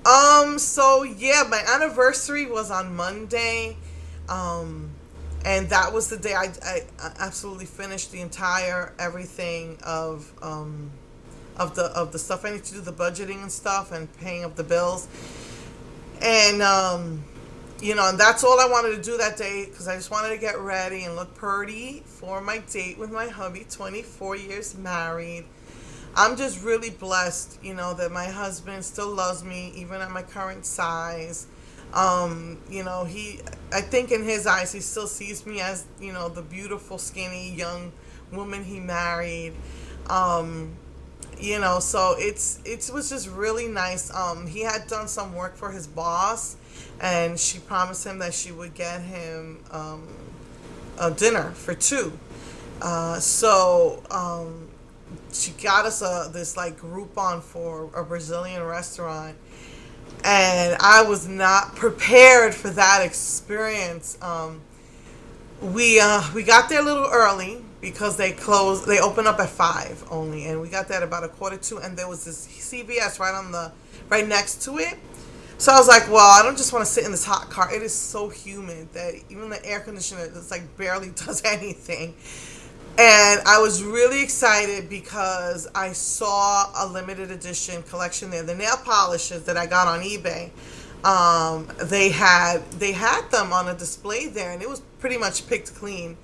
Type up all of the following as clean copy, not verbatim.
So yeah, my anniversary was on Monday. Um, and that was the day I absolutely finished the entire everything of the stuff I need to do, the budgeting and stuff and paying up the bills. And and that's all I wanted to do that day because I just wanted to get ready and look pretty for my date with my hubby, 24 years married. I'm just really blessed, that my husband still loves me even at my current size. I think in his eyes, he still sees me as, the beautiful, skinny, young woman he married. Um, so it was just really nice. He had done some work for his boss, and she promised him that she would get him a dinner for two. So she got us this like Groupon for a Brazilian restaurant, and I was not prepared for that experience. We got there a little early because they open up at 5 only, and we got there at about a quarter to, and there was this CVS right next to it. So I was like, well, I don't just want to sit in this hot car. It is so humid that even the air conditioner is like barely does anything. And I was really excited because I saw a limited edition collection there. The nail polishes that I got on eBay, they had them on a display there, and it was pretty much picked clean.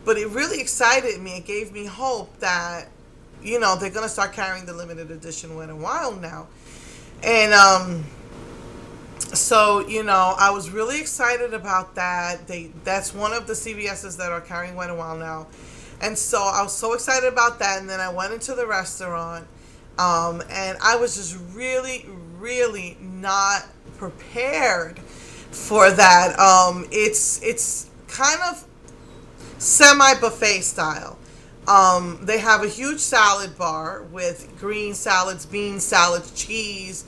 But it really excited me. It gave me hope that they're gonna start carrying the limited edition Wet and Wild now. And so I was really excited about that. That's one of the CVS's that are carrying Wet and Wild now. And so I was so excited about that. And then I went into the restaurant, and I was just really, really not prepared for that. It's kind of semi buffet style. They have a huge salad bar with green salads, bean salads, cheese.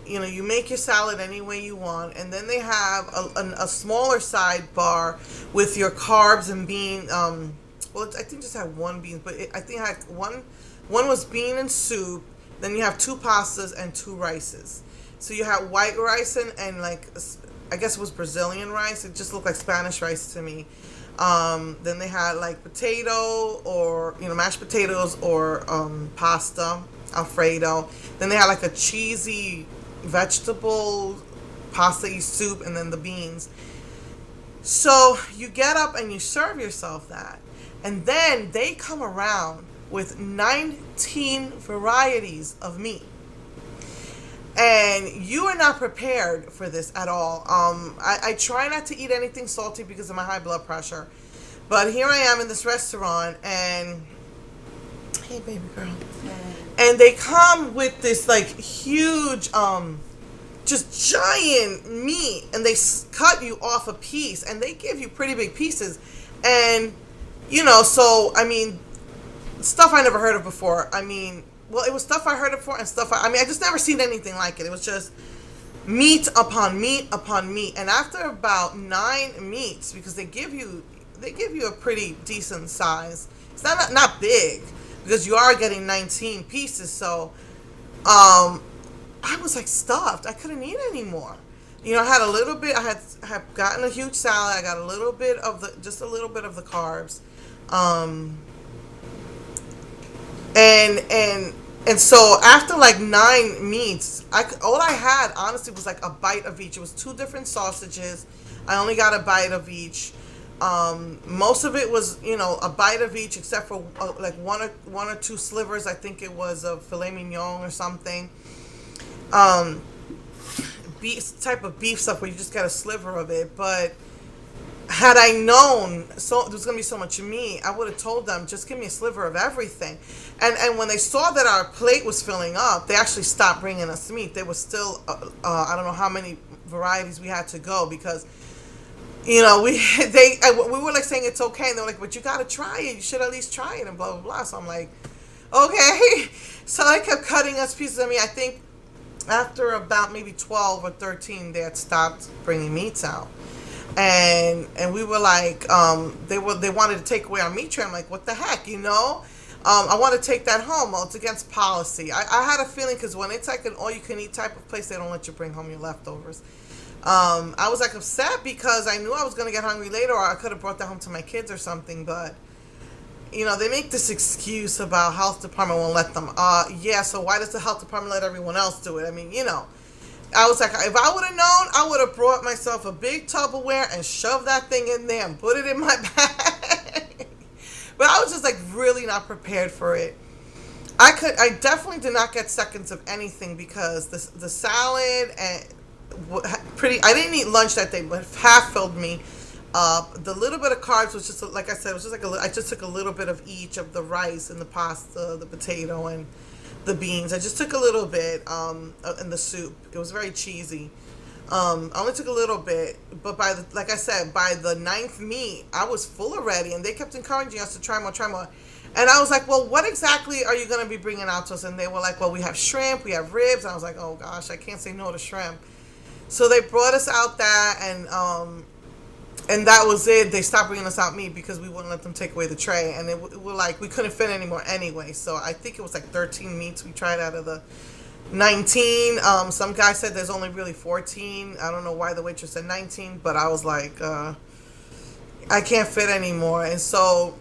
You make your salad any way you want, and then they have a smaller sidebar with your carbs and bean. Well, I think just had one bean, but I think I had one was bean and soup. Then you have two pastas and two rices. So you had white rice and like I guess it was Brazilian rice. It just looked like Spanish rice to me. Then they had like potato or mashed potatoes or pasta Alfredo. Then they had like a cheesy vegetable pasta soup, and then the beans. So you get up and you serve yourself that. And then they come around with 19 varieties of meat. And you are not prepared for this at all. I try not to eat anything salty because of my high blood pressure. But here I am in this restaurant, and hey, baby girl. And they come with this like huge, just giant meat, and they cut you off a piece, and they give you pretty big pieces. And so I mean, stuff I never heard of before. I mean, well, it was stuff I heard of before and stuff I mean, I just never seen anything like it. It was just meat upon meat upon meat. And after about 9 meats, because they give you a pretty decent size. It's not big because you are getting 19 pieces. So I was like stuffed. I couldn't eat anymore. I had a little bit. I had gotten a huge salad. I got a little bit of just a little bit of the carbs. And so after like 9 meats, all I had honestly was like a bite of each. It was 2 different sausages. I only got a bite of each. Most of it was a bite of each, except for like one or 2 slivers. I think it was a filet mignon or something. Type of beef stuff where you just get a sliver of it. But had I known there was gonna be so much meat, I would have told them just give me a sliver of everything. And when they saw that our plate was filling up, they actually stopped bringing us meat. There was still I don't know how many varieties we had to go because we were like saying it's okay, and they were like, but you gotta try it. You should at least try it, and blah blah blah. So I'm like, okay. So I kept cutting us pieces. I mean, I think after about maybe 12 or 13, they had stopped bringing meats out. And we were like, they wanted to take away our meat tray. I'm like, what the heck, I want to take that home. Well, it's against policy. I had a feeling because when it's like an all-you-can-eat type of place, they don't let you bring home your leftovers. I was like upset because I knew I was going to get hungry later, or I could have brought that home to my kids or something. But they make this excuse about health department won't let them. Yeah. So why does the health department let everyone else do it? I mean, I was like, if I would have known, I would have brought myself a big Tupperware and shoved that thing in there and put it in my bag. But I was just like really not prepared for it. I definitely did not get seconds of anything because the salad and I didn't eat lunch that day, but half filled me. The little bit of carbs was just, like I said, it was just like I just took a little bit of each of the rice and the pasta, the potato and the beans. I just took a little bit in the soup. It was very cheesy. I only took a little bit, but like I said, by the 9th meat, I was full already, and they kept encouraging us to try more, try more. And I was like, well, what exactly are you going to be bringing out to us? And they were like, well, we have shrimp, we have ribs. And I was like, oh gosh, I can't say no to shrimp. So they brought us out that, and that was it. They stopped bringing us out meat because we wouldn't let them take away the tray. And we're like, we couldn't fit anymore anyway. So I think it was like 13 meats we tried out of the 19. Some guy said there's only really 14. I don't know why the waitress said 19, but I was like, I can't fit anymore. And so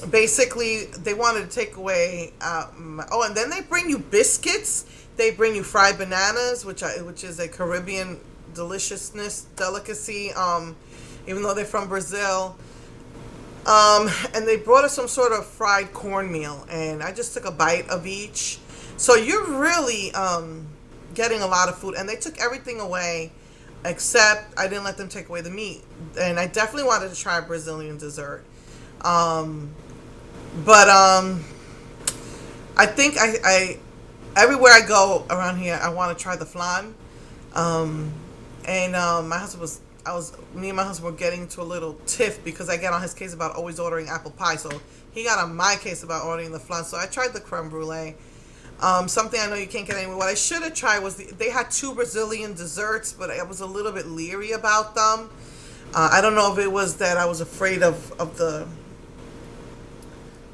basically they wanted to take away, and then they bring you biscuits. They bring you fried bananas, which is a Caribbean delicacy, even though they're from Brazil. And they brought us some sort of fried cornmeal, and I just took a bite of each. So you're really getting a lot of food, and they took everything away except I didn't let them take away the meat. And I definitely wanted to try a Brazilian dessert. But I think I everywhere I go around here, I want to try the flan. My husband me and my husband were getting into a little tiff because I get on his case about always ordering apple pie. So he got on my case about ordering the flan. So I tried the creme brulee. Something I know you can't get anywhere. What I should have tried was they had 2 Brazilian desserts, but I was a little bit leery about them. I don't know if it was that I was afraid of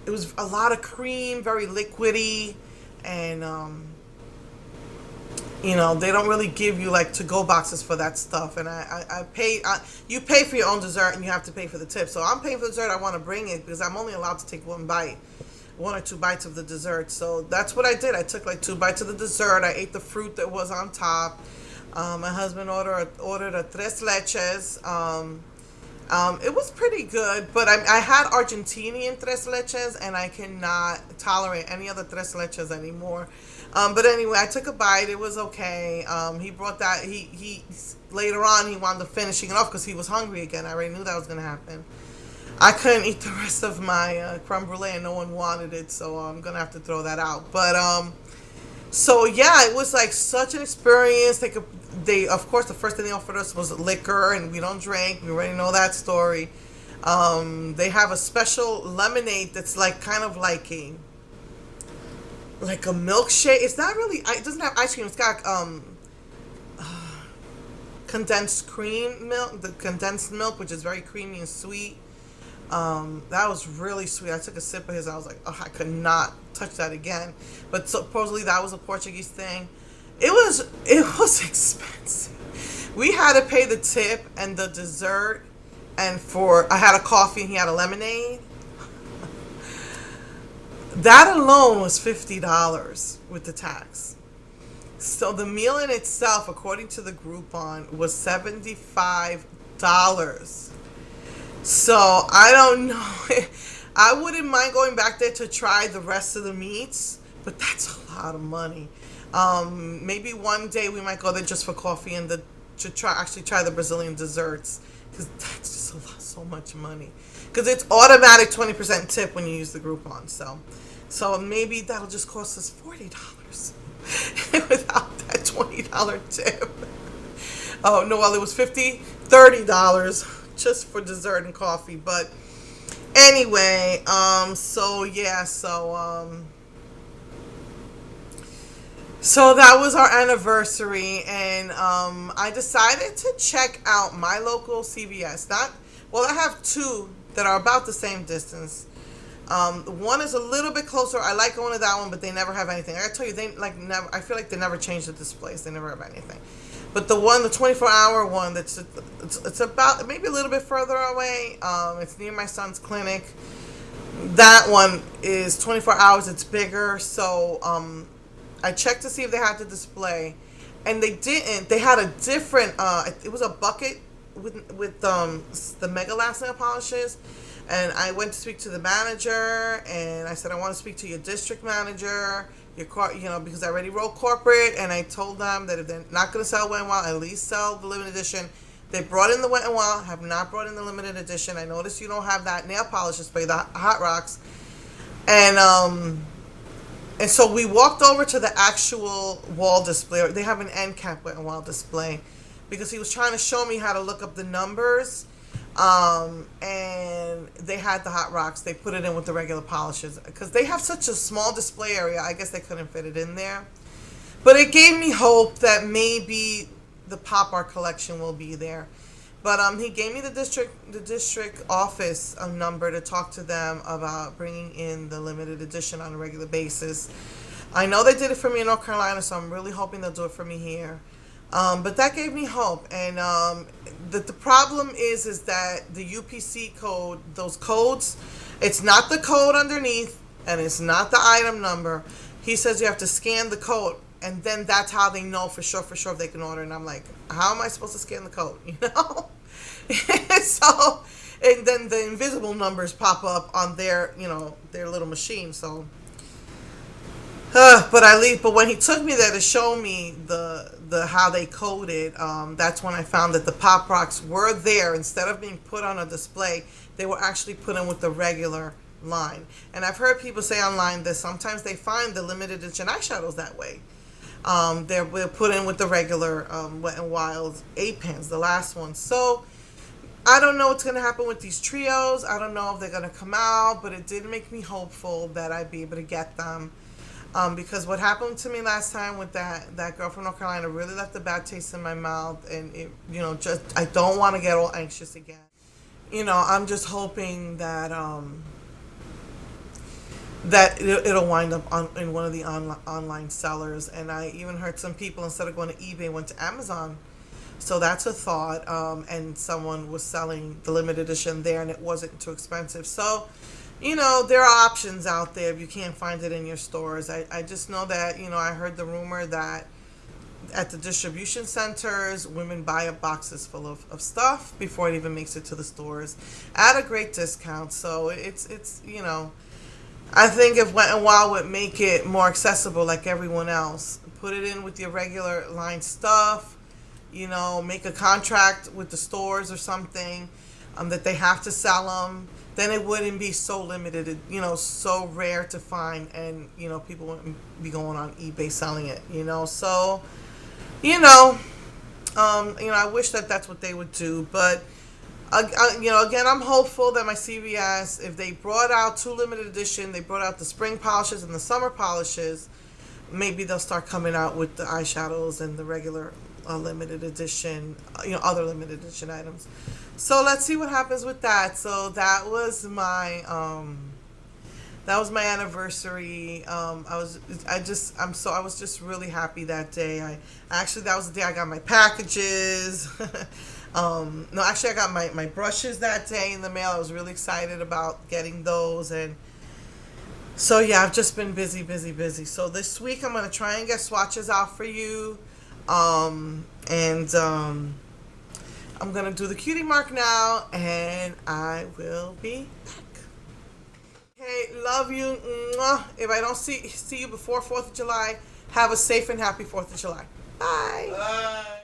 it was a lot of cream, very liquidy, and they don't really give you like to-go boxes for that stuff. And I pay, you pay for your own dessert and you have to pay for the tip. So I'm paying for the dessert. I want to bring it because I'm only allowed to take 1 or 2 bites of the dessert. So that's what I did. I took like 2 bites of the dessert. I ate the fruit that was on top. My husband ordered a tres leches. It was pretty good, but I had Argentinian tres leches, and I cannot tolerate any other tres leches anymore. But anyway, I took a bite. It was okay. He brought that. He later on he wound up finishing it off because he was hungry again. I already knew that was going to happen. I couldn't eat the rest of my creme brulee, and no one wanted it, so I'm gonna have to throw that out. But so yeah, it was like such an experience. They of course the first thing they offered us was liquor, and we don't drink. We already know that story. They have a special lemonade that's like kind of like a milkshake. It's not really. It doesn't have ice cream. It's got condensed cream milk, the condensed milk, which is very creamy and sweet. That was really sweet. I took a sip of his. I was like, oh, I could not touch that again. But supposedly that was a Portuguese thing. It was expensive. We had to pay the tip and the dessert, and I had a coffee and he had a lemonade. That alone was $50 with the tax. So the meal in itself, according to the Groupon, was $75. So I don't know. I wouldn't mind going back there to try the rest of the meats, but that's a lot of money. Maybe one day we might go there just for coffee and to try the Brazilian desserts, because that's just so much money. Because it's automatic 20% tip when you use the Groupon. So maybe that'll just cost us $40 without that $20 tip. Oh no, well it was $30 just for dessert and coffee. But anyway, so that was our anniversary, and I decided to check out my local CVS. I have 2 that are about the same distance. One is a little bit closer. I like going to that one, but they never have anything. I gotta tell you, they like never. I feel like they never change the displays. They never have anything. But the one, the 24-hour one, it's about maybe a little bit further away. It's near my son's clinic. That one is 24 hours. It's bigger. So I checked to see if they had the display, and they didn't. They had a different. It was a bucket with the Mega Last Nail Polishes. And I went to speak to the manager, and I said, I want to speak to your district manager, because I already wrote corporate, and I told them that if they're not going to sell Wet n Wild, at least sell the limited edition. They brought in the Wet n Wild, have not brought in the limited edition. I noticed you don't have that nail polish display, the Hot Rocks. And so we walked over to the actual wall display. They have an end cap Wet n Wild display, because he was trying to show me how to look up the numbers. And they had the Hot Rocks. They put it in with the regular polishes because they have such a small display area. I guess they couldn't fit it in there, but it gave me hope that maybe the Pop Art collection will be there. But he gave me the district office number to talk to them about bringing in the limited edition on a regular basis. I know they did it for me in North Carolina, so I'm really hoping they'll do it for me here. But that gave me hope, and the problem is that the UPC code, those codes, it's not the code underneath, and it's not the item number. He says you have to scan the code, and then that's how they know for sure if they can order. And I'm like, how am I supposed to scan the code? So, and then the invisible numbers pop up on their little machine. So. But when he took me there to show me the how they coded, that's when I found that the Pop Rocks were there. Instead of being put on a display, they were actually put in with the regular line. And I've heard people say online that sometimes they find the limited edition eyeshadows that way. They're put in with the regular Wet n Wild 8 pans, the last one. So I don't know what's going to happen with these trios. I don't know if they're going to come out, but it did make me hopeful that I'd be able to get them. Because what happened to me last time with that girl from North Carolina really left a bad taste in my mouth, and it, just I don't want to get all anxious again. I'm just hoping that it'll wind up in one of the online sellers. And I even heard some people, instead of going to eBay, went to Amazon. So that's a thought. And someone was selling the limited edition there, and it wasn't too expensive. So. There are options out there if you can't find it in your stores. I just know that, I heard the rumor that at the distribution centers, women buy up boxes full of stuff before it even makes it to the stores at a great discount. So it's I think if Wet n Wild would make it more accessible like everyone else, put it in with your regular line stuff, make a contract with the stores or something, that they have to sell them. Then it wouldn't be so limited, so rare to find, and people wouldn't be going on eBay selling it, So, I wish that's what they would do, but again, I'm hopeful that my CVS, if they brought out 2 limited edition, they brought out the spring polishes and the summer polishes, maybe they'll start coming out with the eyeshadows and the regular limited edition, other limited edition items. So let's see what happens with that. So that was my anniversary. I was just really happy that day. That was the day I got my packages. No, actually I got my brushes that day in the mail. I was really excited about getting those, and so yeah, I've just been busy. So this week I'm gonna try and get swatches out for you. I'm going to do the cutie mark now, and I will be back. Hey, love you. Mwah. If I don't see you before 4th of July, have a safe and happy 4th of July. Bye. Bye.